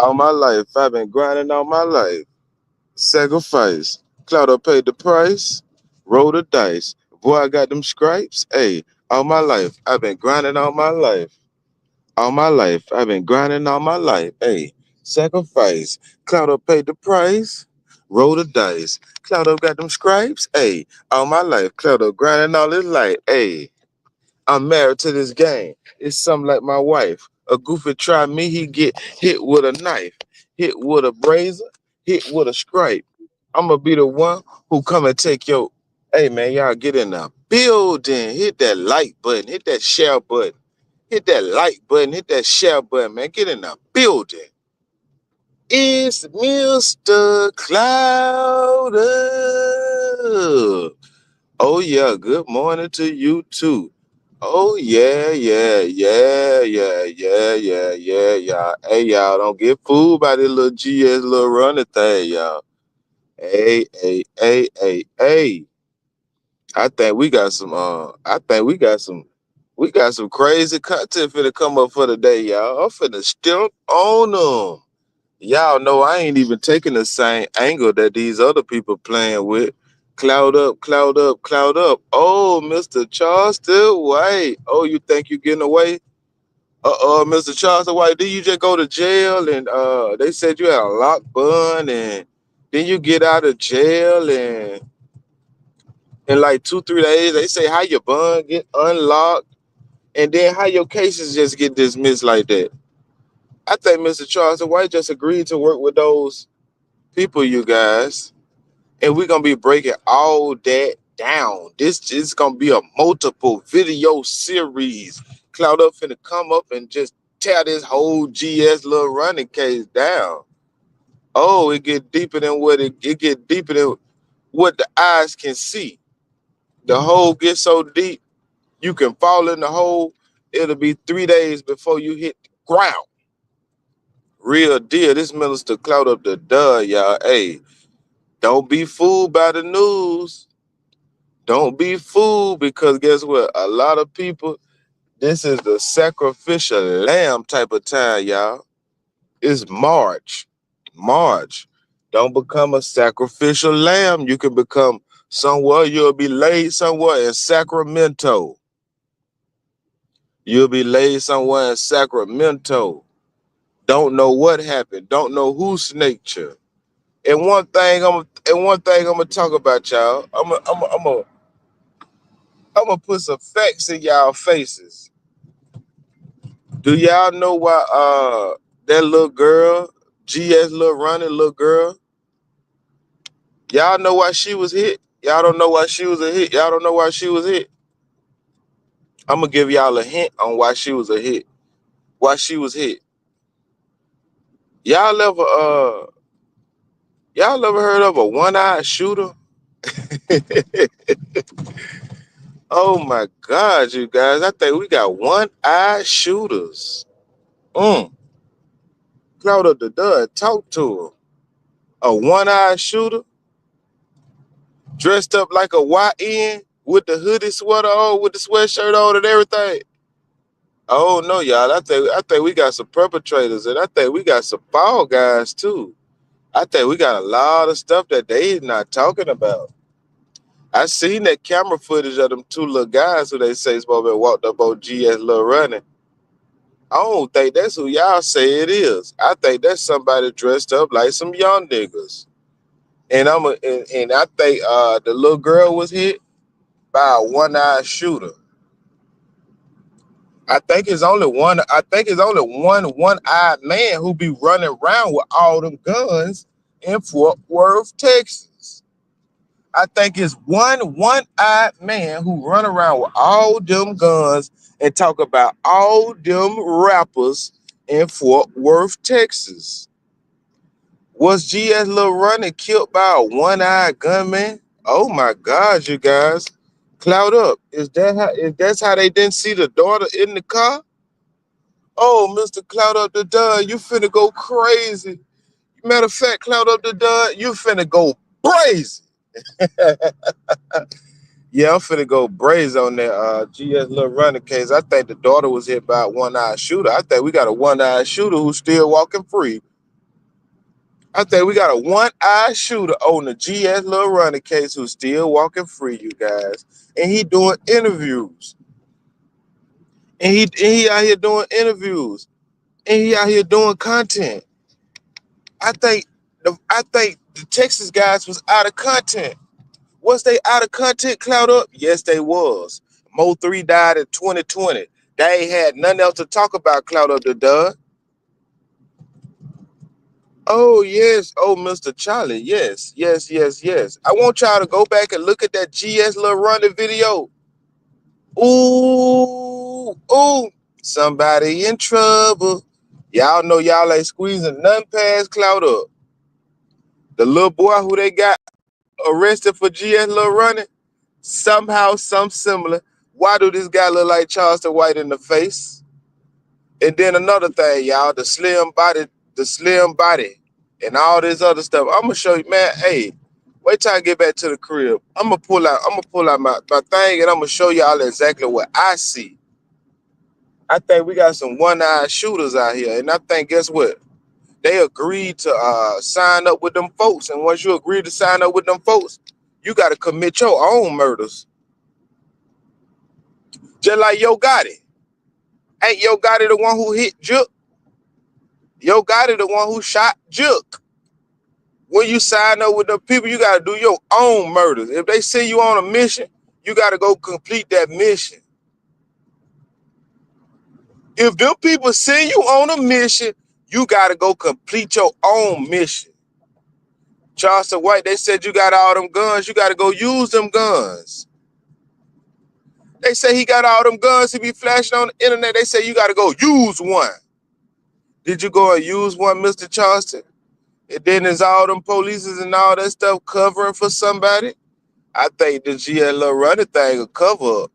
All my life, I've been grinding all my life. Sacrifice. Cloudo paid the price. Roll the dice. Boy, I got them stripes. Hey, all my life, I've been grinding all my life. All my life, I've been grinding all my life. Hey, sacrifice. Cloudo paid the price. Roll the dice. Cloudo got them stripes. Hey, all my life, Cloudo grinding all his life. Hey, I'm married to this game. It's something like my wife. A goofy try me, he get hit with a knife, hit with a razor, hit with a scrape. I'ma be the one who come and take your. Hey man, y'all get in the building. Hit that like button. Hit that share button. Hit that like button. Hit that share button, man. Get in the building. It's Mr. Clouder. Oh yeah, good morning to you too. Oh yeah. Hey y'all, don't get fooled by this little GS little running thing, y'all. Hey. I think we got some we got some crazy content finna come up for the day, y'all. I'm finna stomp on them. Y'all know I ain't even taking the same angle that these other people playing with. Cloud up, cloud up, cloud up. Oh, Mr. Charleston White. Oh, you think you getting away? Mr. Charleston White, did you just go to jail and they said you had a lock bun and then you get out of jail and in like 2, 3 days they say how your bun get unlocked and then how your cases just get dismissed like that. I think Mr. Charleston White just agreed to work with those people, you guys, and we're gonna be breaking all that down. This is gonna be a multiple video series. Cloud up finna come up and just tear this whole GS little running case down. Oh, it get deeper than it get deeper than what the eyes can see. The hole gets so deep you can fall in the hole. It'll be 3 days before you hit the ground. Real deal. This minister cloud up the dud, y'all. Hey, don't be fooled by the news. Don't be fooled because guess what? A lot of people, this is the sacrificial lamb type of time, y'all. It's March. March. Don't become a sacrificial lamb. You can become somewhere. You'll be laid somewhere in Sacramento. You'll be laid somewhere in Sacramento. Don't know what happened. Don't know who snaked you. And one thing I'm gonna talk about, y'all. I'm gonna put some facts in y'all faces. Do y'all know why that little girl, GS little Ronnie little girl, y'all know why she was hit? Y'all don't know why she was a hit. Y'all don't know why she was hit. I'm gonna give y'all a hint on why she was a hit. Why she was hit. Y'all ever y'all ever heard of a one-eyed shooter? Oh my God, you guys. I think we got one-eyed shooters. Mm. Cloud up the dud. Talk to him. A one-eyed shooter dressed up like a YN with the hoodie sweater on, with the sweatshirt on and everything. Oh no, y'all. I think we got some perpetrators and I think we got some fall guys too. I think we got a lot of stuff that they not talking about. I seen that camera footage of them two little guys who they say supposed to have walked up on GS Lil Running. I don't think that's who y'all say it is. I think that's somebody dressed up like some young niggas. And I think the little girl was hit by a one-eyed shooter. I think it's only one-eyed man who be running around with all them guns in Fort Worth, Texas. I think it's one-eyed man who run around with all them guns and talk about all them rappers in Fort Worth, Texas. Was GS Lil Ronnie killed by a one-eyed gunman? Oh my God, you guys. Cloud up. If that's how they didn't see the daughter in the car? Oh, Mr. Cloud up the dud, you finna go crazy. Matter of fact, Cloud up the dud, you finna go crazy. Yeah, I'm finna go brazen on that GS Lil Running case. I think the daughter was hit by a one-eyed shooter. I think we got a one-eyed shooter who's still walking free. I think we got a one-eye shooter on the GS Lil Ronnie case who's still walking free, you guys. And he doing interviews. And he out here doing interviews. And he out here doing content. I think the Texas guys was out of content. Was they out of content, Cloud Up? Yes, they was. Mo 3 died in 2020. They ain't had nothing else to talk about, Cloud Up the Dud. Oh, yes. Oh, Mr. Charlie. Yes, yes, yes, yes. I want y'all to go back and look at that GS Lil Ronnie video. Ooh, ooh. Somebody in trouble. Y'all know y'all ain't squeezing nothing past Cloud Up. The little boy who they got arrested for GS Lil Ronnie, somehow, some similar. Why do this guy look like Charleston White in the face? And then another thing, y'all, the slim body, and all this other stuff. I'm gonna show you, man. Hey, wait till I get back to the crib. I'm gonna pull out my thing, and I'm gonna show y'all exactly what I see. I think we got some one-eyed shooters out here, and I think guess what? They agreed to sign up with them folks, and once you agree to sign up with them folks, you got to commit your own murders. Just like Yo Gotti. Ain't Yo Gotti the one who hit Juke? Yo Gotti the one who shot Juke. When you sign up with the people, you got to do your own murders. If they send you on a mission, you got to go complete that mission. If them people send you on a mission, you got to go complete your own mission. Charleston White, they said you got all them guns. You got to go use them guns. They say he got all them guns. He be flashing on the internet. They say you got to go use one. Did you go and use one, Mr. Charleston? And then there's all them polices and all that stuff covering for somebody. I think the GL Running thing will cover up.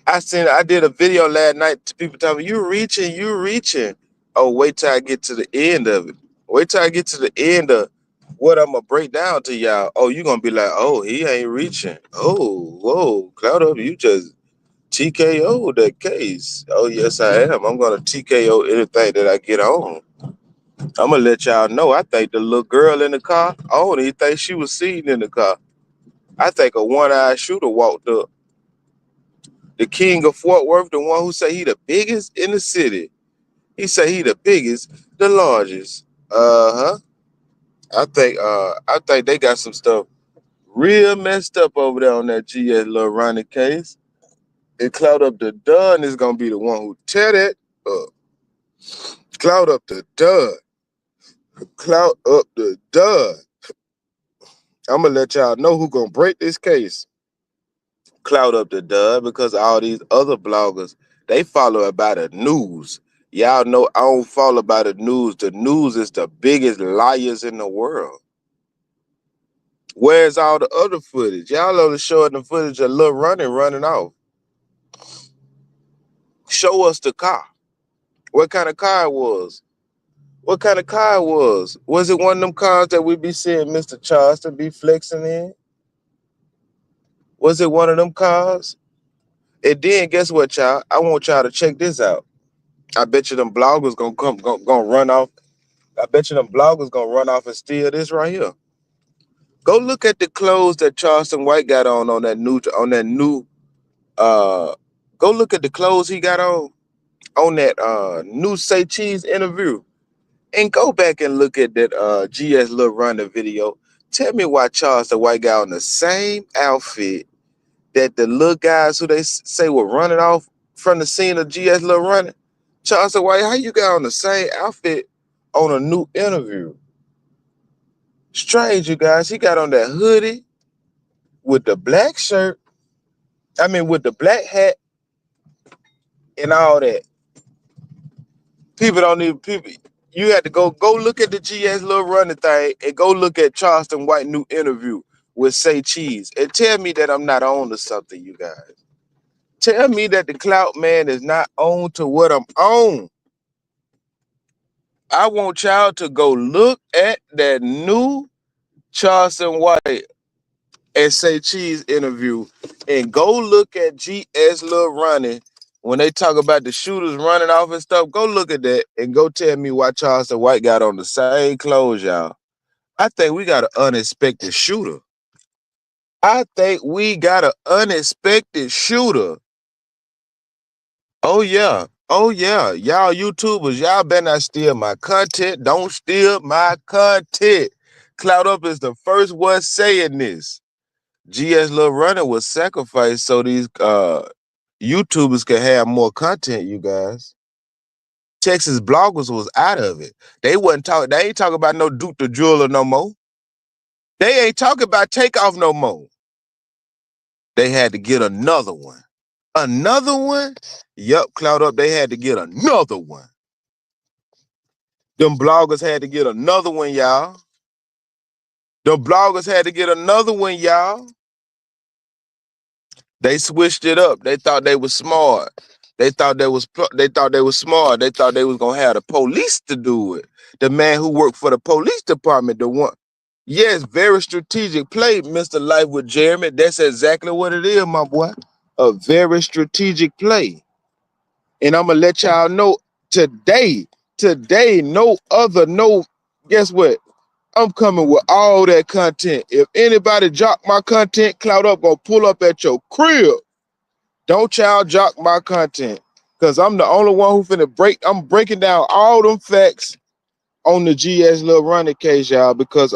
I did a video last night to people telling me, you reaching. Oh, wait till I get to the end of it. Wait till I get to the end of what I'm going to break down to y'all. Oh, you're going to be like, oh, he ain't reaching. Oh, whoa, Cloud Up, you just TKO that case. Oh, yes, I am. I'm going to TKO anything that I get on. I'm going to let y'all know. I think the little girl in the car, I don't even think she was seen in the car. I think a one-eyed shooter walked up. The king of Fort Worth, the one who say he the biggest in the city. He say he the biggest, the largest. Uh-huh. I think they got some stuff real messed up over there on that GS Lil Ronnie case. And Cloud Up the Dud is gonna be the one who tear that up. Cloud Up the Dud. Cloud Up the Dud. I'm gonna let y'all know who gonna break this case. Cloud Up the Dud, because all these other bloggers, they follow about the news. Y'all know I don't follow about the news. The news is the biggest liars in the world. Where's all the other footage? Y'all only showing the footage of Lil Ronnie running off. Show us the car. What kind of car it was? What kind of car it was? Was it one of them cars that we be seeing Mr. Charleston be flexing in? Was it one of them cars? And then guess what, y'all? I want y'all to check this out. I bet you them bloggers gonna run off. I bet you them bloggers gonna run off and steal this right here. Go look at the clothes that Charleston White got on that new go look at the clothes he got on that new Say Cheese interview. And go back and look at that GS Lil Ronnie video. Tell me why Charleston White got on the same outfit that the little guys who they say were running off from the scene of GS Lil Ronnie. Charleston White, how you got on the same outfit on a new interview? Strange, you guys. He got on that hoodie with the black shirt. I mean, with the black hat and all that. People don't even people. You had to go look at the GS Lil Ronnie thing and go look at Charleston White new interview with Say Cheese and tell me that I'm not on to something, you guys. Tell me that the clout man is not on to what I'm on. I want y'all to go look at that new Charleston White and Say Cheese interview and go look at GS Lil Ronnie when they talk about the shooters running off and stuff, go look at that and go tell me why Charleston White got on the same clothes, y'all. I think we got an unexpected shooter. I think we got an unexpected shooter. Oh yeah. Oh yeah. Y'all YouTubers, y'all better not steal my content. Don't steal my content. Cloud Up is the first one saying this. GS Lil Runner was sacrificed so these YouTubers can have more content, you guys. Texas bloggers was out of it. They ain't talking about no Duke the Jeweler no more. They ain't talking about Takeoff no more. They had to get another one. Another one? Yup, Cloud Up, they had to get another one. Them bloggers had to get another one, y'all. Them bloggers had to get another one, y'all. They switched it up. They thought they was smart. They thought they was smart. They thought they was gonna have the police to do it. The man who worked for the police department, the one. Yes, very strategic play, Mr. Life with Jeremy. That's exactly what it is, my boy. A very strategic play. And I'm gonna let y'all know today, guess what? I'm coming with all that content. If anybody jock my content, Cloud Up gonna pull up at your crib. Don't y'all jock my content. Cause I'm the only one who I'm breaking down all them facts on the GS Lil Ronnie case, y'all, because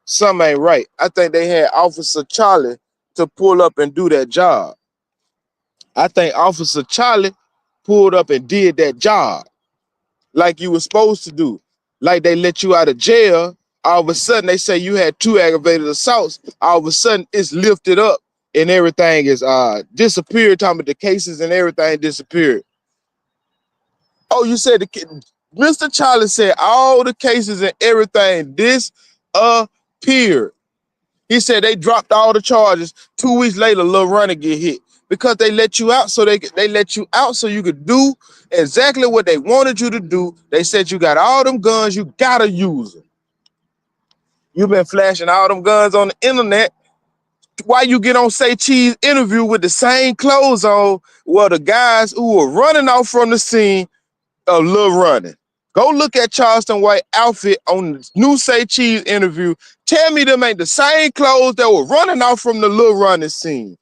something ain't right. I think they had Officer Charlie to pull up and do that job. I think Officer Charlie pulled up and did that job like you were supposed to do. Like they let you out of jail. All of a sudden, they say you had 2 aggravated assaults. All of a sudden, it's lifted up and everything is disappeared. Talking about the cases and everything disappeared. Oh, you said Mr. Charlie said all the cases and everything disappeared. He said they dropped all the charges. 2 weeks later, Lil Ronnie get hit because they let you out. So they let you out so you could do exactly what they wanted you to do. They said you got all them guns, you gotta use them. You've been flashing all them guns on the internet. Why you get on Say Cheese interview with the same clothes on? Well, the guys who were running off from the scene of Lil Ronnie. Go look at Charleston White outfit on the new Say Cheese interview. Tell me them ain't the same clothes that were running off from the Lil Ronnie scene.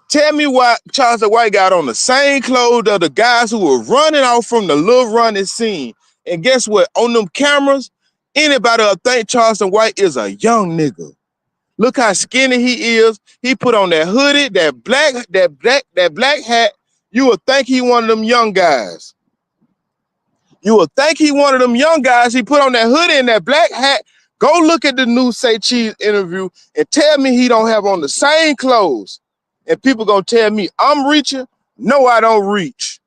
Tell me why Charleston White got on the same clothes of the guys who were running off from the Lil Ronnie scene. And guess what? On them cameras, anybody will think Charleston White is a young nigga. Look how skinny he is. He put on that hoodie, that black hat. You would think he one of them young guys. You would think he one of them young guys. He put on that hoodie and that black hat. Go look at the new Say Cheese interview and tell me he don't have on the same clothes. And people gonna tell me I'm reaching. No, I don't reach.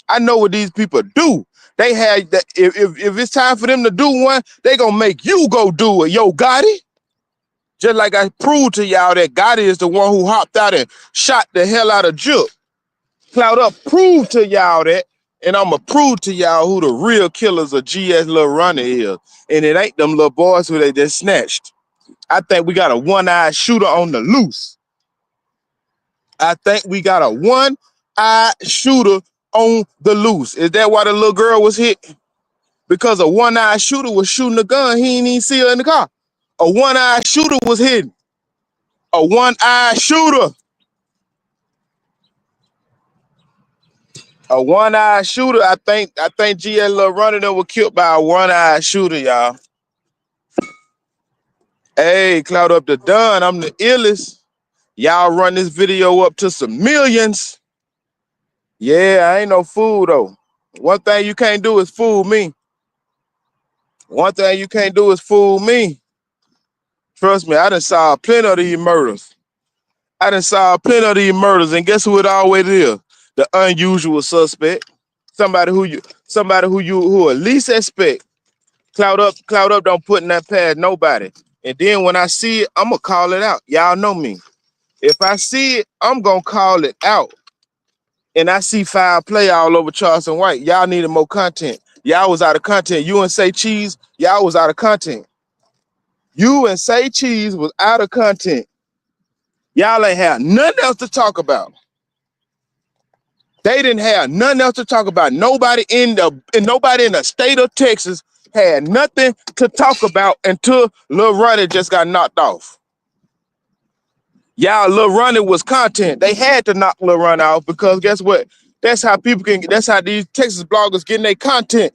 I know what these people do. They had that. If it's time for them to do one, they gonna make you go do it. Yo, Gotti. Just like I proved to y'all that Gotti is the one who hopped out and shot the hell out of Juke. Cloud Up proved to y'all that, and I'ma prove to y'all who the real killers of GS Lil Ronnie is. And it ain't them little boys who they just snatched. I think we got a one-eyed shooter on the loose. I think we got a one-eyed shooter on the loose. Is that why the little girl was hit? Because a one-eyed shooter was shooting a gun. He ain't even see her in the car. A one-eyed shooter was hidden. A one-eyed shooter. A one-eyed shooter. I think GL Lil Ronnie was killed by a one-eyed shooter, y'all. Hey, Cloud Up the Dun. I'm the illest. Y'all run this video up to some millions. Yeah, I ain't no fool though. One thing you can't do is fool me. One thing you can't do is fool me. Trust me, I done saw plenty of these murders. And guess who it always is? The unusual suspect. Somebody who at least expect. Cloud up don't put in that past nobody. And then when I see it, I'ma call it out. Y'all know me. If I see it, I'm gonna call it out. And I see foul play all over Charleston White. Y'all needed more content. Y'all was out of content. You and Say Cheese, y'all was out of content. You and Say Cheese was out of content. Y'all ain't have nothing else to talk about. They didn't have nothing else to talk about. Nobody in the state of Texas had nothing to talk about until Lil Ronnie just got knocked off. Y'all, Lil Ronnie was content. They had to knock Lil Ronnie off because guess what? That's how these Texas bloggers getting their content.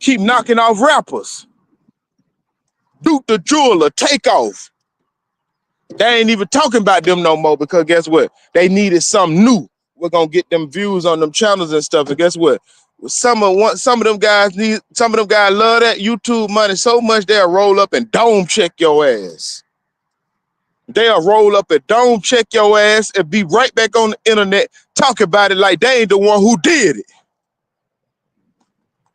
Keep knocking off rappers. Duke the Jeweler, Takeoff. They ain't even talking about them no more because guess what? They needed something new. We're gonna get them views on them channels and stuff. And guess what? Some of them guys love that YouTube money so much they'll roll up and dome check your ass. They'll roll up and dome check your ass and be right back on the internet talking about it like they ain't the one who did it.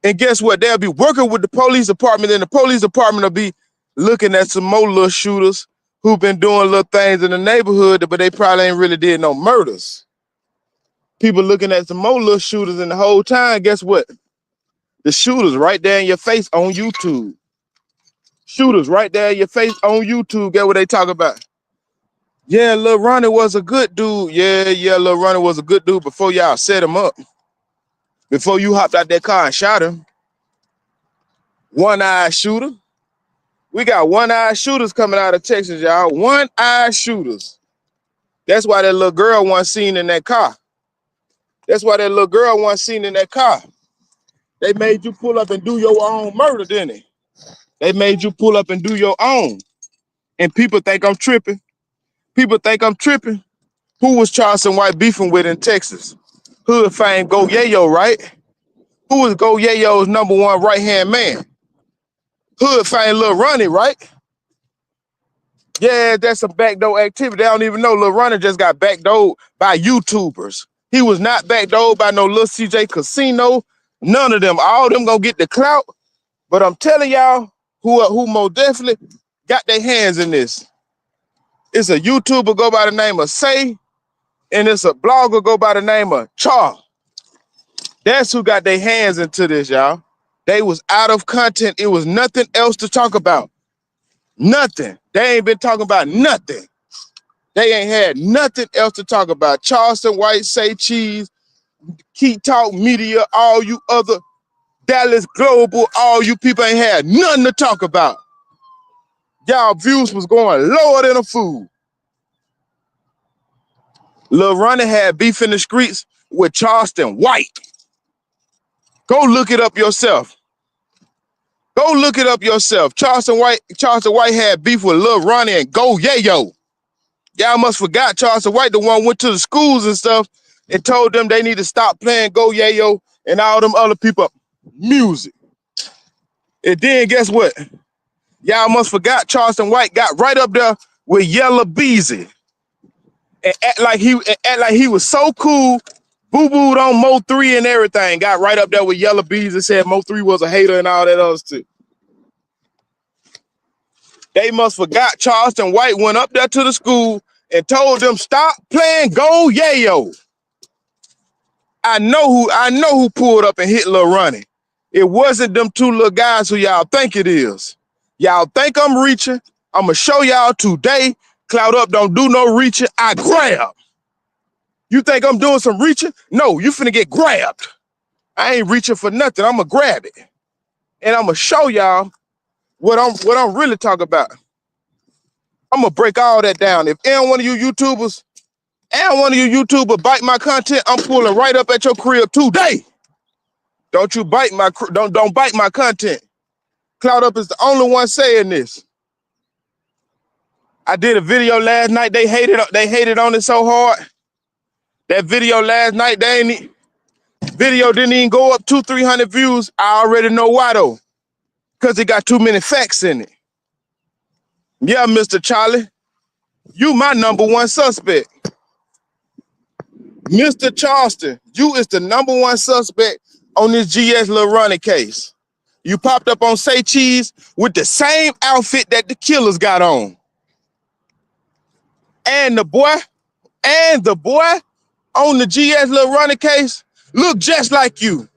And guess what? They'll be working with the police department, and the police department will be looking at some more little shooters who've been doing little things in the neighborhood, but they probably ain't really did no murders. People looking at some more little shooters, and the whole time, guess what? The shooters right there in your face on YouTube. Shooters right there in your face on YouTube. Get what they talk about? Yeah, Lil Ronnie was a good dude. Yeah, Lil Ronnie was a good dude before y'all set him up. Before you hopped out that car and shot him. One-eyed shooter. We got one-eyed shooters coming out of Texas, y'all. One-eyed shooters. That's why that little girl wasn't seen in that car. They made you pull up and do your own murder, didn't they? They made you pull up and do your own. And people think I'm tripping. Who was Charleston White beefing with in Texas? Hood fame Go Yayo, right? Who was Go Yayo's number one right-hand man? Hood fame Lil Ronnie, right? Yeah, that's some backdoor activity. They don't even know Lil Ronnie just got backdoored by YouTubers. He was not backdoored by no Lil CJ Casino. None of them. All of them gonna get the clout. But I'm telling y'all who most definitely got their hands in this. It's a YouTuber go by the name of Say, and it's a blogger go by the name of Char. That's who got their hands into this, y'all. They was out of content. It was nothing else to talk about. Nothing. They ain't been talking about nothing. They ain't had nothing else to talk about. Charleston White, Say Cheese, Keep Talk Media, all you other Dallas Global, all you people ain't had nothing to talk about. Y'all views was going lower than a fool. Lil Ronnie had beef in the streets with Charleston White. Go look it up yourself. Charleston White had beef with Lil Ronnie and Go Yayo. Y'all must forgot Charleston White, the one went to the schools and stuff and told them they need to stop playing Go Yayo and all them other people music. And then guess what? Y'all must forgot Charleston White got right up there with Yella Beezy and act like he was so cool, boo-booed on Mo 3 and everything. Got right up there with Yella Beezy, said Mo 3 was a hater and all that other stuff. They must forgot Charleston White went up there to the school and told them stop playing Go Yayo. I know who pulled up and hit Lil Ronnie. It wasn't them two little guys who y'all think it is. Y'all think I'm reaching. I'm gonna show y'all today. Cloud Up don't do no reaching. I grab. You think I'm doing some reaching? No, you finna get grabbed. I ain't reaching for nothing. I'm gonna grab it. And I'm gonna show y'all what I'm really talking about. I'm gonna break all that down. If any one of you YouTubers bite my content, I'm pulling right up at your crib today. Don't bite my content. Cloud Up is the only one saying this. I did a video last night. They hated on it so hard. That video last night, video didn't even go up 200-300 views. I already know why though. Because it got too many facts in it. Yeah, Mr. Charlie, you my number one suspect. Mr. Charleston, you is the number one suspect on this GS Lil Ronnie case. You popped up on Say Cheese with the same outfit that the killers got on. And the boy on the GS Lil Ronnie case look just like you.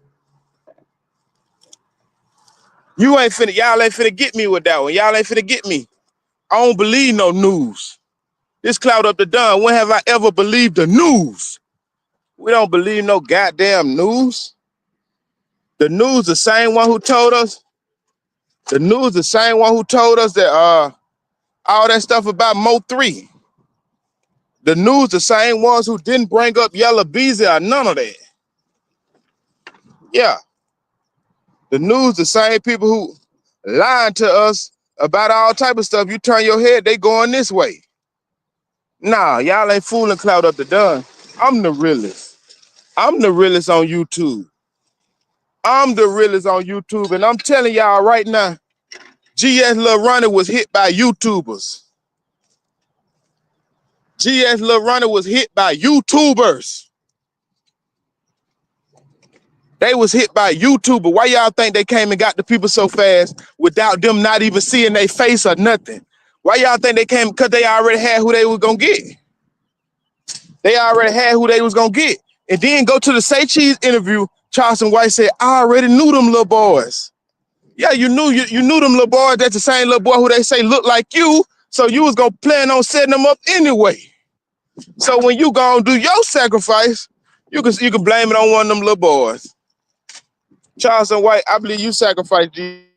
Y'all ain't finna get me with that one. Y'all ain't finna get me. I don't believe no news. This Cloud Up the Dun. When have I ever believed the news? We don't believe no goddamn news. The news, the same one who told us. The news, the same one who told us that all that stuff about Mo 3. The news, the same ones who didn't bring up Yellow Beezy or none of that. Yeah. The news, the same people who lying to us about all type of stuff. You turn your head, they going this way. Nah, y'all ain't fooling Cloud Up the Dun. I'm the realest. I'm the realest on YouTube. I'm the realest on YouTube, and I'm telling y'all right now, GS Lil Ronnie was hit by YouTubers. GS Lil Ronnie was hit by YouTubers. They was hit by YouTuber. Why y'all think they came and got the people so fast without them not even seeing their face or nothing? Why y'all think they came? Because they already had who they was gonna get. They already had who they was gonna get. And then go to the Say Cheese interview. Charleston White said, I already knew them little boys. Yeah, you knew them little boys. That's the same little boy who they say look like you. So you was gonna plan on setting them up anyway. So when you gonna do your sacrifice, you can blame it on one of them little boys. Charleston White, I believe you sacrificed G.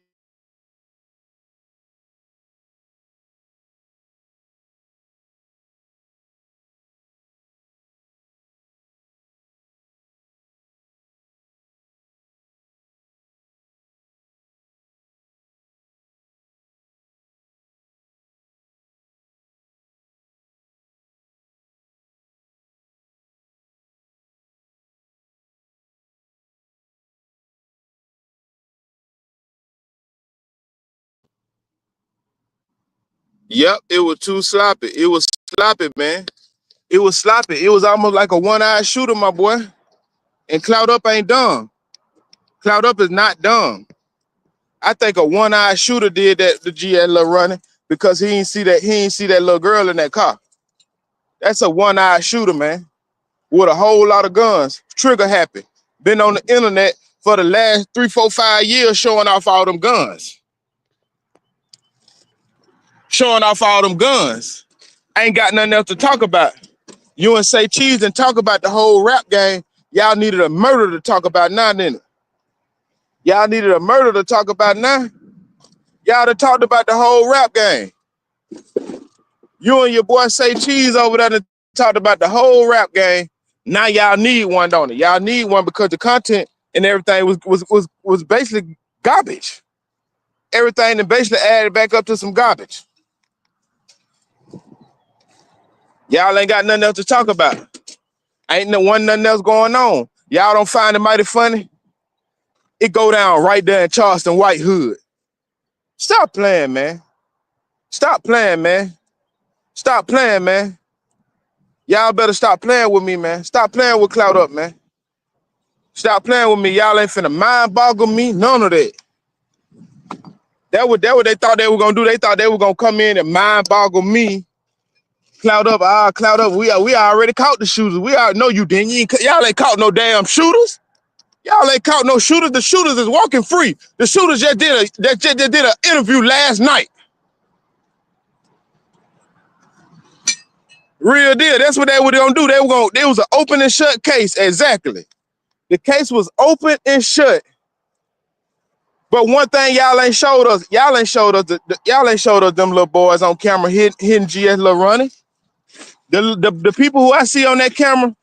Yep, it was too sloppy. It was sloppy, man. It was sloppy. It was almost like a one-eyed shooter, my boy. And Cloud Up ain't dumb. Cloud Up is not dumb. I think a one-eyed shooter did that to GS Lil Running because he ain't see that little girl in that car. That's a one-eyed shooter, man, with a whole lot of guns. Trigger happy. Been on the internet for the last 3, 4, 5 years showing off all them guns. Showing off all them guns. Ain't got nothing else to talk about. You and Say Cheese and talk about the whole rap game. Y'all needed a murder to talk about now, didn't it? Y'all needed a murder to talk about now. Y'all done talked about the whole rap game. You and your boy Say Cheese over there done talked about the whole rap game. Now y'all need one, don't it? Y'all need one because the content and everything was basically garbage. Everything that basically added back up to some garbage. Y'all ain't got nothing else to talk about. Ain't nothing else going on. Y'all don't find it mighty funny? It go down right there in Charleston White Hood. Stop playing, man. Stop playing, man. Stop playing, man. Y'all better stop playing with me, man. Stop playing with Cloud Up, man. Stop playing with me. Y'all ain't finna mind boggle me. None of that. That what they thought they were gonna do. They thought they were gonna come in and mind boggle me. Cloud Up, Cloud Up. We already caught the shooters. No, you didn't. Y'all ain't caught no damn shooters. Y'all ain't caught no shooters. The shooters is walking free. The shooters just did an interview last night. Real deal. That's what they were gonna do. It was an open and shut case. Exactly. The case was open and shut. But one thing y'all ain't showed us them little boys on camera hitting GS Lil Ronnie. The people who I see on that camera,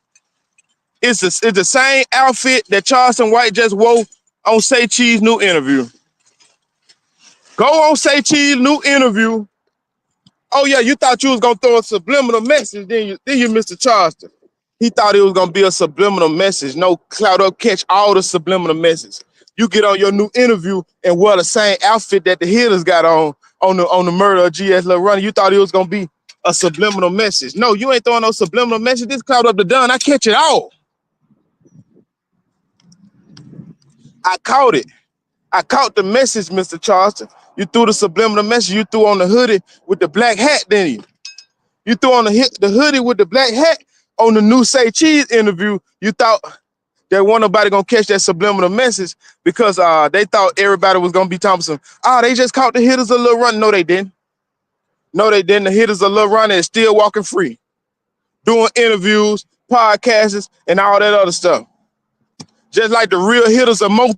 it's the same outfit that Charleston White just wore on Say Cheese new interview. Go on Say Cheese new interview. Oh yeah, you thought you was gonna throw a subliminal message, then you Mr. Charleston. He thought it was gonna be a subliminal message. No, Cloud Up catch all the subliminal messages. You get on your new interview and wear the same outfit that the hitters got on the murder of GS Lil Ronnie. You thought it was gonna be a subliminal message. No, you ain't throwing no subliminal message. This Cloud Up the Dun, I catch it all. I caught it. I caught the message, Mr. Charleston. You threw the subliminal message. You threw on the hoodie with the black hat, didn't you? You threw on the hoodie with the black hat on the new Say Cheese interview. You thought that wasn't nobody gonna catch that subliminal message because they thought everybody was gonna be talking some, they just caught the hitters a little run. No, they didn't. No, they didn't. The hitters a little run and still walking free, doing interviews, podcasts and all that other stuff. Just like the real hitters are more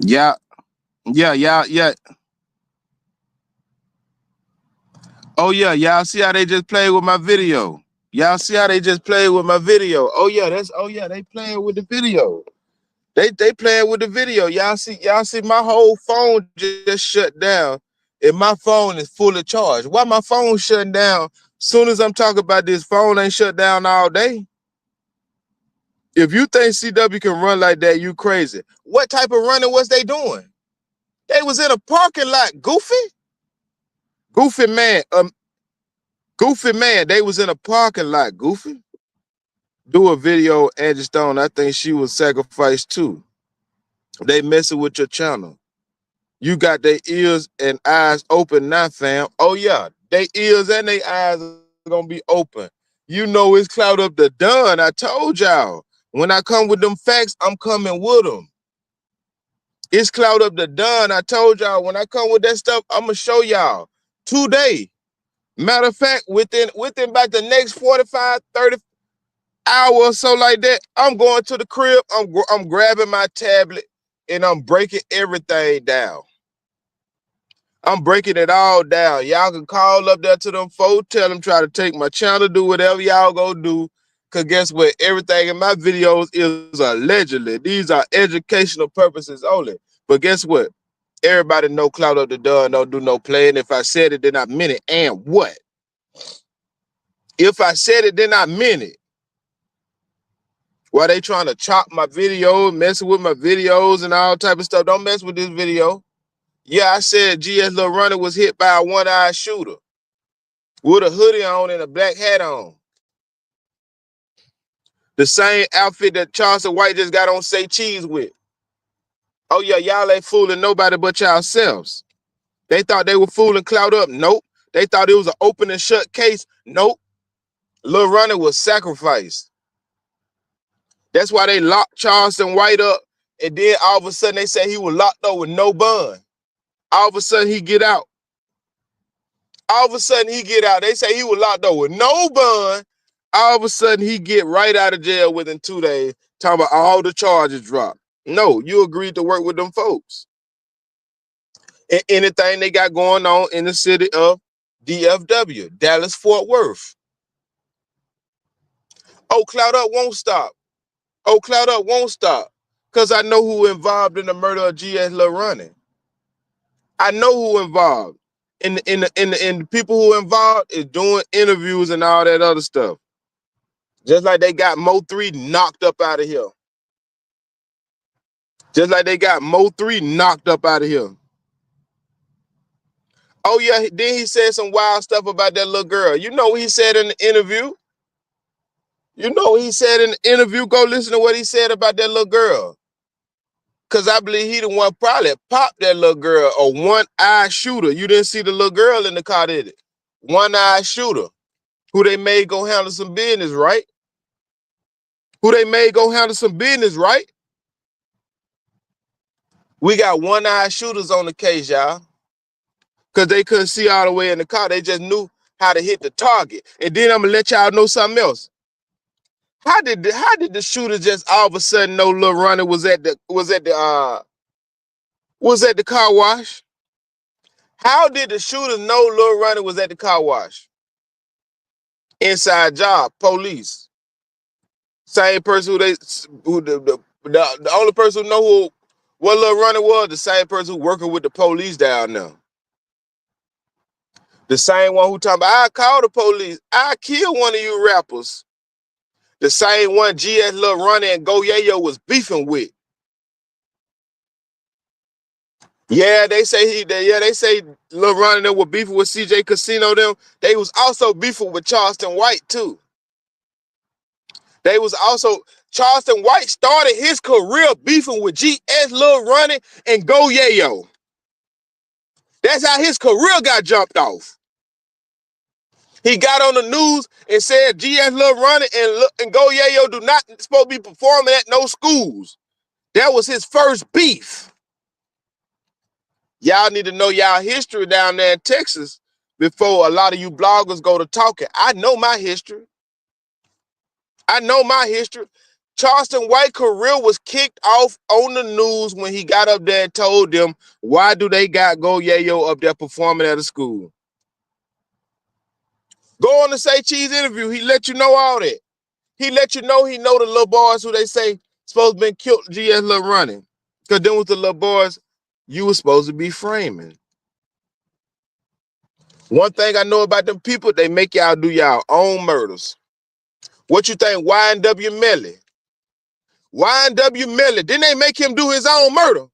Yeah, yeah. Oh yeah, y'all see how they just played with my video. Y'all see how they just played with my video. Oh yeah, they playing with the video. They playing with the video. Y'all see my whole phone just shut down. And my phone is full of charge. Why my phone shutting down? Soon as I'm talking about this, phone ain't shut down all day. If you think CW can run like that, you crazy. What type of running was they doing? They was in a parking lot, goofy. Goofy man. Goofy man. They was in a parking lot, goofy. Do a video, Angie Stone. I think she was sacrificed too. They messing with your channel. You got their ears and eyes open now, fam. Oh yeah, their ears and their eyes are gonna be open. You know it's cloud up the done. I told y'all. When I come with them facts, I'm coming with them. It's cloud up the done. I told y'all when I come with that stuff, I'm gonna show y'all today. Matter of fact, within about the next 45, 30 hours or so like that, I'm going to the crib. I'm grabbing my tablet and I'm breaking everything down. I'm breaking it all down. Y'all can call up there to them folks, tell them try to take my channel, do whatever y'all go do. Cause guess what? Everything in my videos is allegedly. These are educational purposes only. But guess what? Everybody know cloud up the door, don't do no playing. If I said it, then I meant it. And what? If I said it, then I meant it. While they trying to chop my video, messing with my videos and all type of stuff, don't mess with this video. Yeah, I said GS Lil Ronnie was hit by a one-eyed shooter with a hoodie on and a black hat on. The same outfit that Charleston White just got on Say Cheese with. Oh yeah, y'all ain't fooling nobody but yourselves. They thought they were fooling Cloud Up. Nope. They thought it was an open and shut case. Nope. Lil Ronnie was sacrificed. That's why they locked Charleston White up, and then all of a sudden they say he was locked up with no bond. All of a sudden he get out. All of a sudden he get out. They say he was locked up with no bond. All of a sudden he get right out of jail within 2 days, talking about all the charges dropped. No, you agreed to work with them folks. And anything they got going on in the city of DFW, Dallas, Fort Worth. Oh, Cloud Up won't stop. Oh, Cloud Up won't stop. Because I know who involved in the murder of G.S. Lil Ronnie. I know who involved. And the people who involved is doing interviews and all that other stuff. Just like they got Mo 3 knocked up out of here. Just like they got Mo 3 knocked up out of here. Oh, yeah, then he said some wild stuff about that little girl. You know what he said in the interview? You know what he said in the interview? Go listen to what he said about that little girl. Because I believe he the one probably popped that little girl, a one-eye shooter. You didn't see the little girl in the car, did it? One-eye shooter. Who they made go handle some business, right? Who they made go handle some business, right? We got one-eye shooters on the case, y'all. Because they couldn't see all the way in the car. They just knew how to hit the target. And then I'm going to let y'all know something else. How did the shooter just all of a sudden know Lil Ronnie was at the car wash? How did the shooter know Lil Ronnie was at the car wash? Inside job, police. Same person the only person who know what Lil Ronnie was, the same person who working with the police down there. The same one who talking about, I call the police, I kill one of you rappers. The same one GS Lil Ronnie and Go Yayo was beefing with. Yeah, they say they say Lil Ronnie them were beefing with CJ Casino them. They was also beefing with Charleston White too. They was also Charleston White started his career beefing with GS Lil Ronnie and Go Yayo. That's how his career got jumped off. He got on the news and said GS Lil Ronnie and Go Yayo do not supposed to be performing at no schools. That was his first beef. Y'all need to know y'all history down there in Texas before a lot of you bloggers go to talking. I know my history. I know my history. Charleston White career was kicked off on the news when he got up there and told them, why do they got Go Yayo up there performing at a school? Go on the Say Cheese interview. He let you know all that. He let you know he know the little boys who they say supposed to been killed GS Lil Ronnie. Because then with the little boys, you were supposed to be framing. One thing I know about them people, they make y'all do y'all own murders. What you think Y&W Melly? Y&W Melly, didn't they make him do his own murder?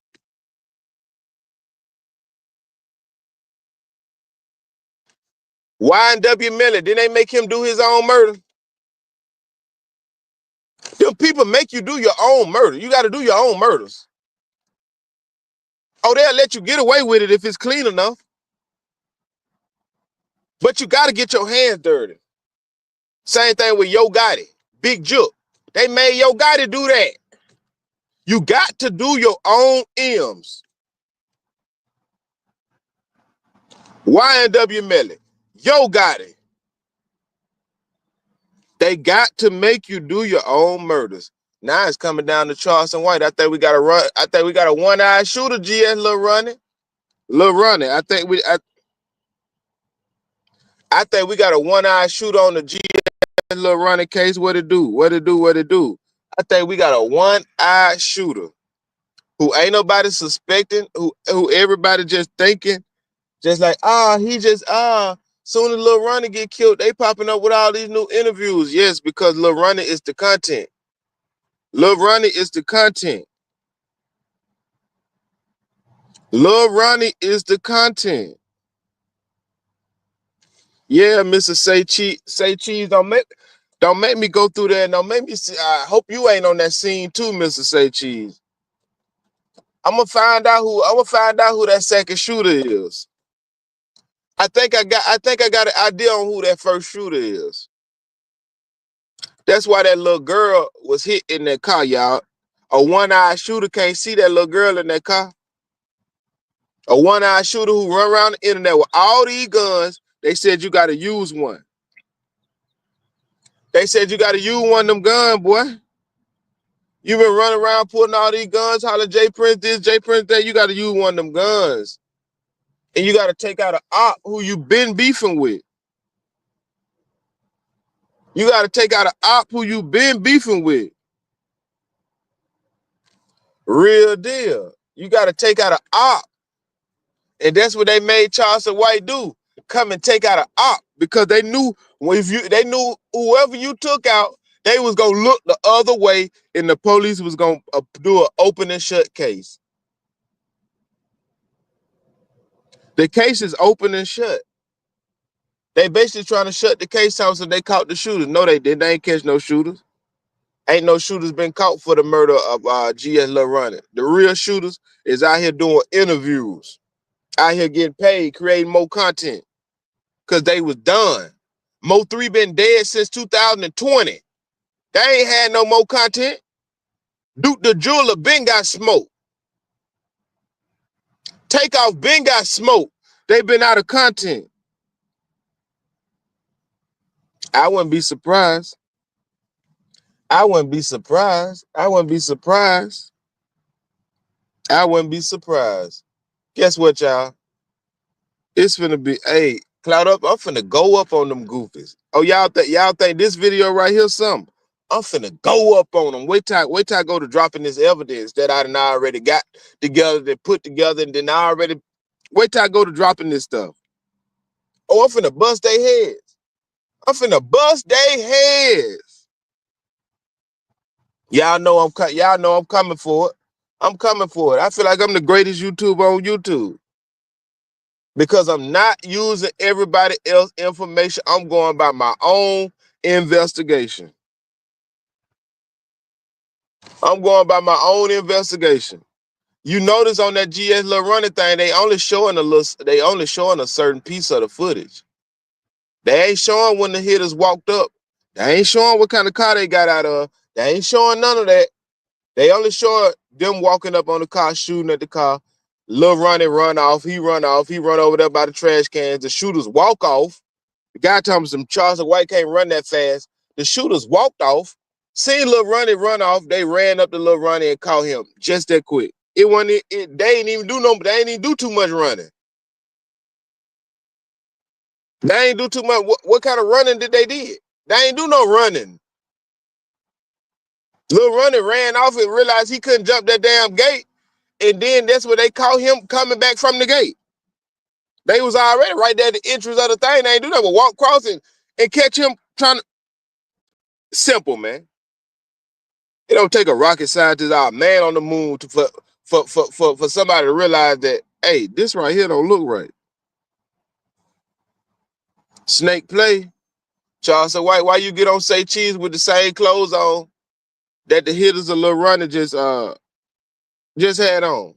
Y&W Melly, didn't they make him do his own murder? Them people make you do your own murder. You got to do your own murders. Oh, they'll let you get away with it if it's clean enough. But you got to get your hands dirty. Same thing with Yo Gotti, Big Jook. They made Yo Gotti do that. You got to do your own M's. Y&W Melly, Yo Gotti. They got to make you do your own murders. Now it's coming down to Charleston White. I think we got to run. I think we got a one-eyed shooter, GS Lil Ronnie. Lil Ronnie. I think we got a one-eyed shooter on the GS Lil Ronnie case. What it do? What it do? What it do? I think we got a one-eyed shooter who ain't nobody suspecting, who everybody just thinking, just like, soon as Lil Ronnie get killed, they popping up with all these new interviews. Yes, because Lil Ronnie is the content. Lil Ronnie is the content. Lil Ronnie is the content. Yeah, Mr. Say Cheese, don't make me go through there. Don't make me see. I hope you ain't on that scene too, Mr. Say Cheese. I'm gonna find out who that second shooter is. I think I got an idea on who that first shooter is. That's why that little girl was hit in that car, y'all. A one-eyed shooter can't see that little girl in that car. A one-eyed shooter who run around the internet with all these guns, they said you got to use one. They said you got to use one of them guns, boy. You been running around putting all these guns, hollering J Prince this, J Prince that. You got to use one of them guns. And you got to take out an op who you been beefing with. You got to take out an op who you been beefing with. Real deal. You got to take out an op. And that's what they made Charleston White do. Come and take out an op because they knew whoever you took out, they was gonna look the other way, and the police was gonna do an open and shut case. The case is open and shut. They basically trying to shut the case down so they caught the shooters. No, they didn't. They ain't catch no shooters. Ain't no shooters been caught for the murder of GS Lil Ronnie. The real shooters is out here doing interviews, out here getting paid, creating more content. Because they was done. Mo 3 been dead since 2020. They ain't had no more content. Duke the Jeweler been got smoked. Takeoff been got smoked. They been out of content. I wouldn't be surprised. I wouldn't be surprised. I wouldn't be surprised. I wouldn't be surprised. Guess what, y'all? It's finna be, hey, Cloud Up, I'm finna go up on them goofies. Oh, y'all think this video right here something? I'm finna go up on them. Wait till I go to dropping this evidence that I done already got together, that put together, and then I already, wait till I go to dropping this stuff. Oh, I'm finna bust their heads. I'm finna bust their heads. Y'all know I'm coming for it. I'm coming for it. I feel like I'm the greatest YouTuber on YouTube. Because I'm not using everybody else's information. I'm going by my own investigation. I'm going by my own investigation. You notice on that GS Lil Ronnie thing, they only showing a certain piece of the footage. They ain't showing when the hitters walked up. They ain't showing what kind of car they got out of. They ain't showing none of that. They only show them walking up on the car, shooting at the car. Lil Ronnie run off. He run over there by the trash cans. The shooters walk off. The guy told me some Charleston White can't run that fast. The shooters walked off. Seen Lil Ronnie run off. They ran up to Lil Ronnie and caught him just that quick. It wasn't. They ain't even do no. They ain't even do too much running. They ain't do too much. What kind of running did they did? They ain't do no running. Lil Ronnie ran off and realized he couldn't jump that damn gate, and then that's where they caught him coming back from the gate. They was already right there at the entrance of the thing. They ain't do that but walk across and catch him trying to. Simple, man. It don't take a rocket scientist or a man on the moon for somebody to realize that, hey, this right here don't look right. Snake play. Charleston White, why you get on Say Cheese with the same clothes on that the hitters of Lil Ronnie just had on?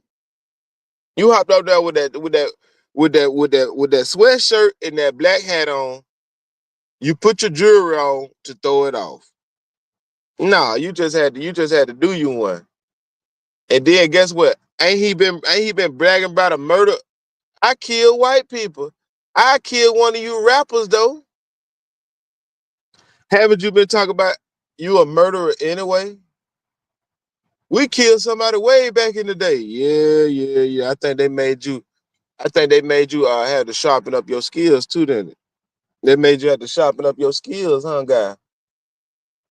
You hopped up there with that sweatshirt and that black hat on. You put your jewelry on to throw it off. Nah, you just had to do you one. And then guess what? Ain't he been bragging about a murder? I killed white people. I killed one of you rappers though. Haven't you been talking about you a murderer anyway? We killed somebody way back in the day. Yeah. I think they made you have to sharpen up your skills too, didn't it? They made you have to sharpen up your skills, huh, guy?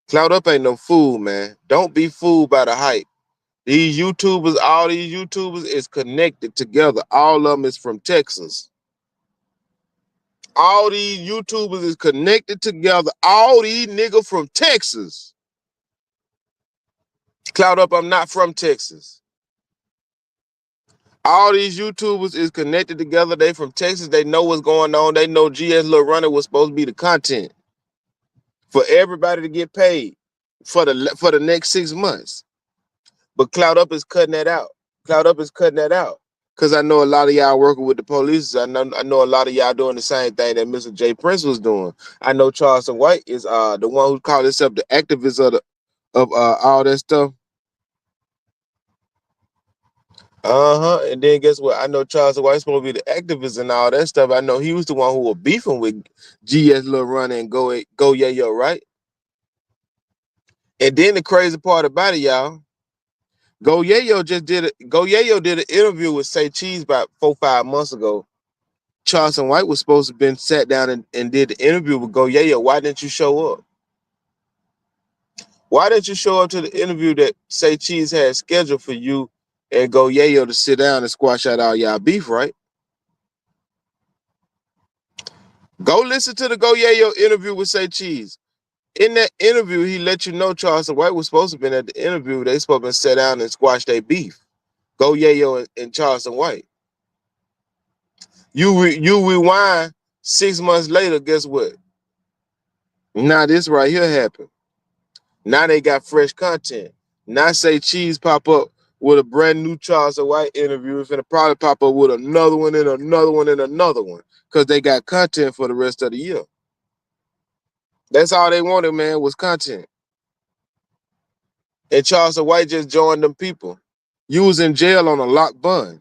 Cloud up ain't no fool, man. Don't be fooled by the hype. All these YouTubers is connected together. All of them is from Texas. All these YouTubers is connected together. All these niggas from Texas. Cloud up, I'm not from Texas. All these YouTubers is connected together. They from Texas. They know what's going on. They know GS Lil Runner was supposed to be the content for everybody to get paid for the next 6 months. But Cloud Up is cutting that out. Cloud Up is cutting that out. Cause I know a lot of y'all working with the police. I know a lot of y'all doing the same thing that Mr. J Prince was doing. I know Charleston White is the one who called himself the activist of all that stuff. And then guess what? I know Charleston White's supposed to be the activist and all that stuff. I know he was the one who was beefing with GS Lil Runner and Go Yeah Yo, right? And then the crazy part about it, y'all, Go Yayo did an interview with Say Cheese about 4-5 months ago. Charleston White was supposed to have been sat down and did the interview with Go Yayo. Why didn't you show up? Why didn't you show up to the interview that Say Cheese had scheduled for you and Go Yayo to sit down and squash out all y'all beef, right? Go listen to the Go Yayo interview with Say Cheese. In that interview, he let you know Charleston White was supposed to have been at the interview. They supposed to have sat down and squash their beef. Go Yayo and Charleston White. You rewind 6 months later, guess what? Now this right here happened. Now they got fresh content. Now Say Cheese pop up with a brand new Charleston White interview. It's gonna probably pop up with another one and another one and another one. Because they got content for the rest of the year. That's all they wanted, man, was content. And Charleston White just joined them people. You was in jail on a locked bun.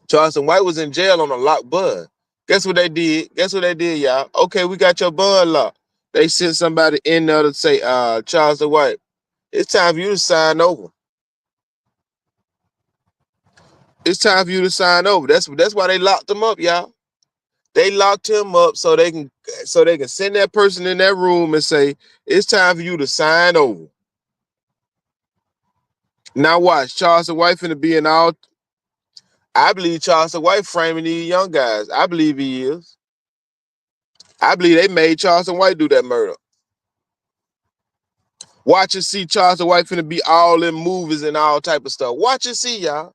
Charleston White was in jail on a locked bun. Guess what they did? Guess what they did, y'all? Okay, we got your bun locked. They sent somebody in there to say, Charleston White, it's time for you to sign over. It's time for you to sign over. That's why they locked him up, y'all. They locked him up so they can send that person in that room and say, it's time for you to sign over. Now watch, Charleston White finna be in all. I believe Charleston White framing these young guys. I believe he is. I believe they made Charleston White do that murder. Watch and see Charleston White finna be all in movies and all type of stuff. Watch and see, y'all.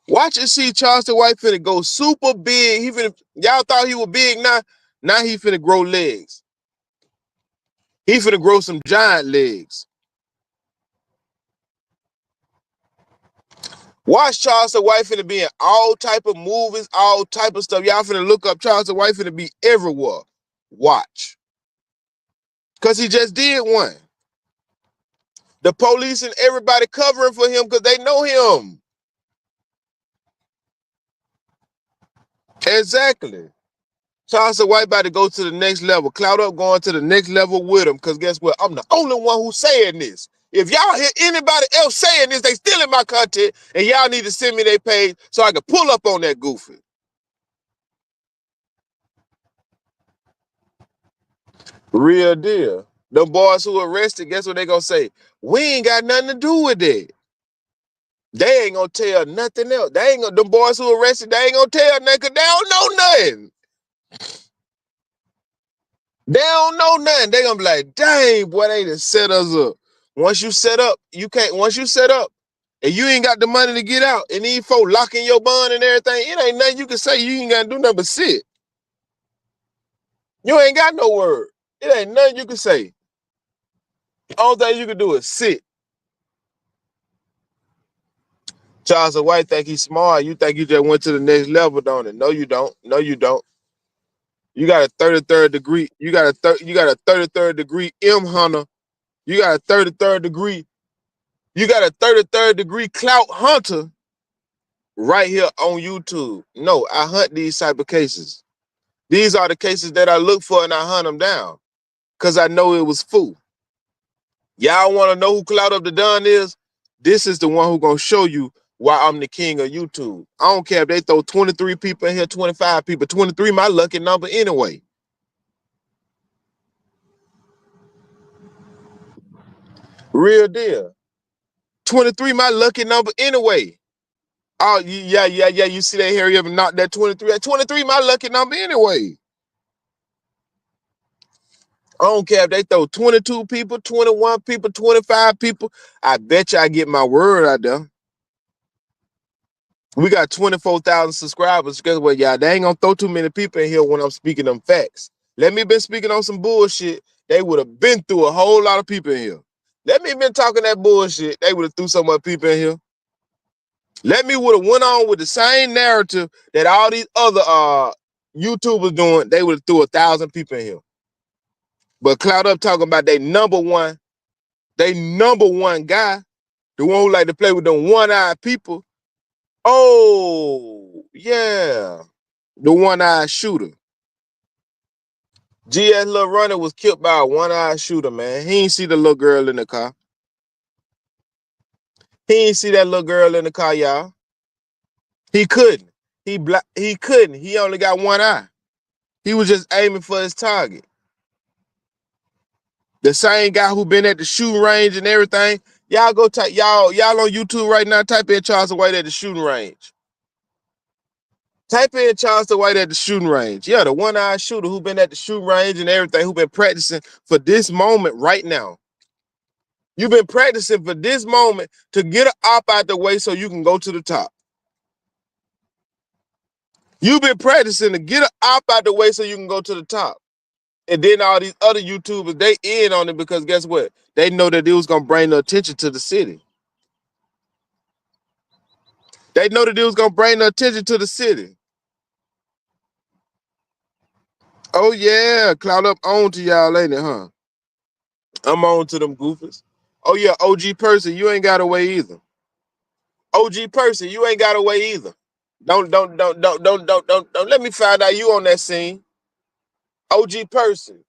Watch and see Charleston White finna go super big. Y'all thought he was big, now he finna grow legs. He finna grow some giant legs. Watch Charleston White finna be in all type of movies, all type of stuff. Y'all finna look up Charleston White finna be everywhere. Watch. Cause he just did one. The police and everybody covering for him because they know him. Exactly. Charleston White about to go to the next level. Cloud Up going to the next level with him. Because guess what? I'm the only one who's saying this. If y'all hear anybody else saying this, they stealing my content. And y'all need to send me their page so I can pull up on that goofy. Real deal. The boys who arrested, guess what they gonna say? We ain't got nothing to do with it. They ain't gonna tell nothing else. They ain't gonna, them boys who arrested, they ain't gonna tell nothing because they don't know nothing. They don't know nothing. They gonna be like, dang, boy, they done set us up. Once you set up, you can't, once you set up and you ain't got the money to get out and these folk locking your bond and everything, it ain't nothing you can say. You ain't gotta do nothing but sit. You ain't got no word. It ain't nothing you can say. All thing you can do is sit. Charleston White think he's smart. You think you just went to the next level, don't it? No, you don't. No, you don't. You got a 33rd degree. You got a 33rd degree M hunter. You got a 33rd degree. You got a 33rd degree clout hunter right here on YouTube. No, I hunt these type of cases. These are the cases that I look for and I hunt them down because I know it was fool. Y'all want to know who Clout Up the Don is? This is the one who gonna show you why I'm the king of YouTube. I don't care if they throw 23 people in here, 25 people. 23 my lucky number anyway. Real deal. 23 my lucky number anyway. Oh, yeah. You see that Harry ever knocked that 23? At 23 my lucky number anyway. I don't care if they throw 22 people, 21 people, 25 people. I bet you I get my word out there. We got 24,000 subscribers. Guess what, y'all? They ain't gonna throw too many people in here when I'm speaking them facts. Let me been speaking on some bullshit. They would have been through a whole lot of people in here. Let me been talking that bullshit. They would have threw so much people in here. Let me would have went on with the same narrative that all these other YouTubers doing. They would have threw 1,000 people in here. But Cloud Up talking about they number one guy, the one who like to play with them one-eyed people. Oh, yeah. The one-eyed shooter. GS Lil Ronnie was killed by a one-eyed shooter, man. He ain't see the little girl in the car. He ain't see that little girl in the car, y'all. He couldn't. He couldn't. He only got one eye. He was just aiming for his target. The same guy who been at the shooting range and everything. Y'all go type y'all on YouTube right now. Type in Charleston White at the shooting range. Type in Charleston White at the shooting range. Yeah, the one-eyed shooter who been at the shooting range and everything, who been practicing for this moment right now. You've been practicing for this moment to get an op out the way so you can go to the top. You've been practicing to get an op out the way so you can go to the top. And then all these other YouTubers, they in on it because guess what? They know that it was going to bring the attention to the city. They know that it was going to bring the attention to the city. Oh, yeah. Cloud Up on to y'all, ain't it, huh? I'm on to them goofers. Oh, yeah. OG Person, you ain't got away either. OG Person, you ain't got away either. Don't let me find out you on that scene. OG Person.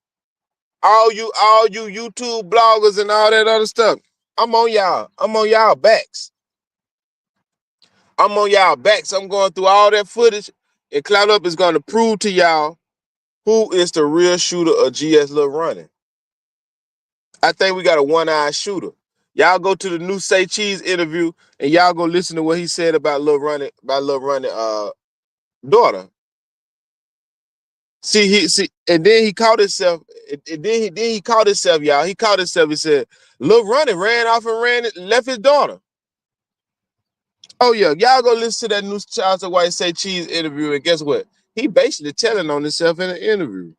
All you YouTube bloggers and all that other stuff. I'm on y'all. I'm on y'all backs. I'm on y'all backs. I'm going through all that footage, and Cloud Up is going to prove to y'all who is the real shooter of GS Lil Ronnie. I think we got a one-eyed shooter. Y'all go to the new Say Cheese interview, and y'all go listen to what he said about Lil Ronnie, daughter. And then he caught himself. And then he caught himself, y'all. He caught himself. He said, "Lil Ronnie ran off and left his daughter." Oh yeah, y'all go listen to that new Charleston White Say Cheese interview, and guess what? He basically telling on himself in an interview.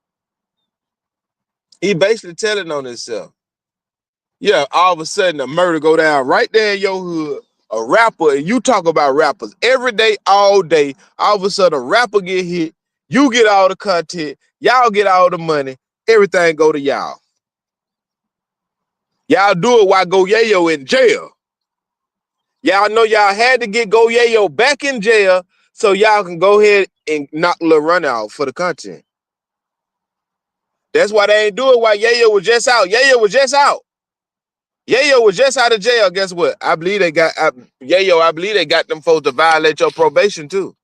He basically telling on himself. Yeah, all of a sudden a murder go down right there in your hood. A rapper, and you talk about rappers every day, all day. All of a sudden a rapper get hit. You get all the content. Y'all get all the money. Everything go to y'all. Y'all do it while Go Yayo in jail. Y'all know y'all had to get Go Yayo back in jail so y'all can go ahead and knock Lil Ronnie out for the content. That's why they ain't do it while Yayo was just out. Yayo was just out. Yayo was just out of jail. Guess what? I believe they got Yayo. I believe they got them folks to violate your probation too.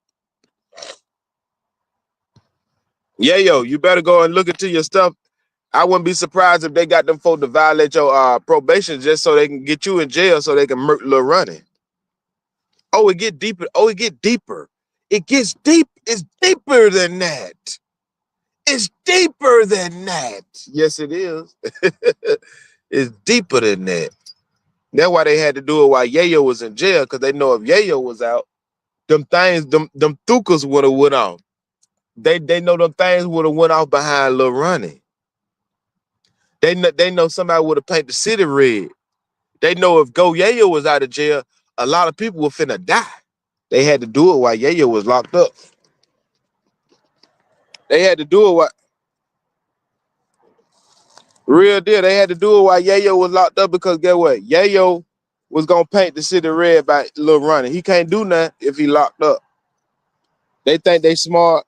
Yayo, you better go and look into your stuff. I wouldn't be surprised if they got them folks to violate your probation just so they can get you in jail so they can murk Lil Ronnie. Oh, it get deeper. Oh, it get deeper. It gets deep. It's deeper than that. It's deeper than that. Yes, it is. It's deeper than that. That's why they had to do it while Yayo was in jail, because they know if Yayo was out, them things, them thukas would have went off. They know them things would have went off behind Lil Ronnie. They know somebody would have painted the city red. They know if Go Yayo was out of jail, a lot of people were finna die. They had to do it while Yayo was locked up. They had to do it while real deal. They had to do it while Yayo was locked up because guess what? Yayo was gonna paint the city red by Lil Ronnie. He can't do nothing if he locked up. They think they smart.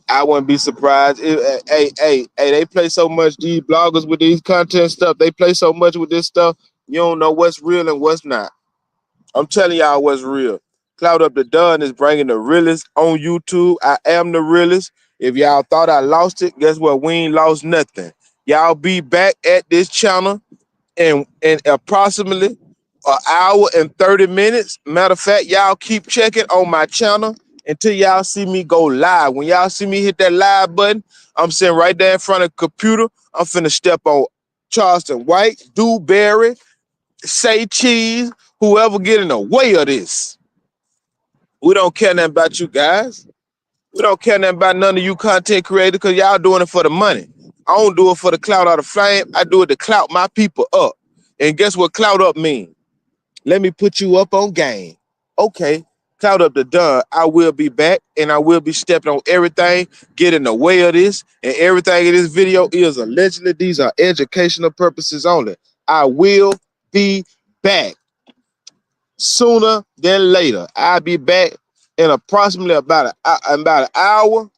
I wouldn't be surprised. Hey, they play so much, these bloggers with these content stuff. They play so much with this stuff. You don't know what's real and what's not. I'm telling y'all what's real. Cloud Up the Dunn is bringing the realest on YouTube. I am the realest. If y'all thought I lost it, guess what? We ain't lost nothing. Y'all be back at this channel in approximately an hour and 30 minutes. Matter of fact, y'all keep checking on my channel until y'all see me go live. When y'all see me hit that live button, I'm sitting right there in front of the computer. I'm finna step on Charleston White, Dewberry, Say Cheese, whoever get in the way of this. We don't care nothing about you guys. We don't care nothing about none of you content creators because y'all doing it for the money. I don't do it for the clout or the flame. I do it to clout my people up. And guess what clout up mean? Let me put you up on game. Okay, Cloud Up the Dunn. I will be back and I will be stepping on everything, getting in the way of this. And everything in this video is allegedly, these are educational purposes only. I will be back sooner than later. I'll be back in approximately about an hour.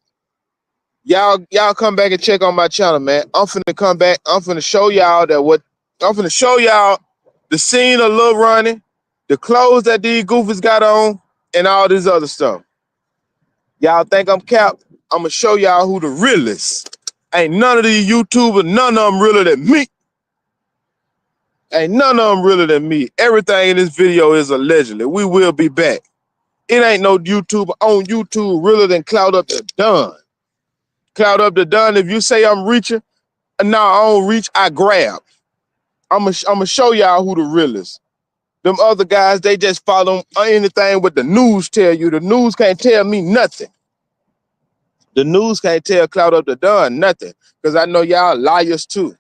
Y'all come back and check on my channel, man. I'm finna come back. I'm finna show y'all the scene of Lil Ronnie, the clothes that these goofies got on, and all this other stuff. Y'all think I'm capped? I'm gonna show y'all who the realest. Ain't none of these YouTubers, none of them realer than me. Ain't none of them realer than me. Everything in this video is allegedly. We will be back. It ain't no YouTuber on YouTube realer than Cloud Up the Dunn. Cloud Up the Dunn, if you say I'm reaching, no, I don't reach, I grab. I'm gonna show y'all who the realest. Them other guys, they just follow anything what the news tell you. The news can't tell me nothing. The news can't tell Cloud Up the Dunn nothing because I know y'all liars too.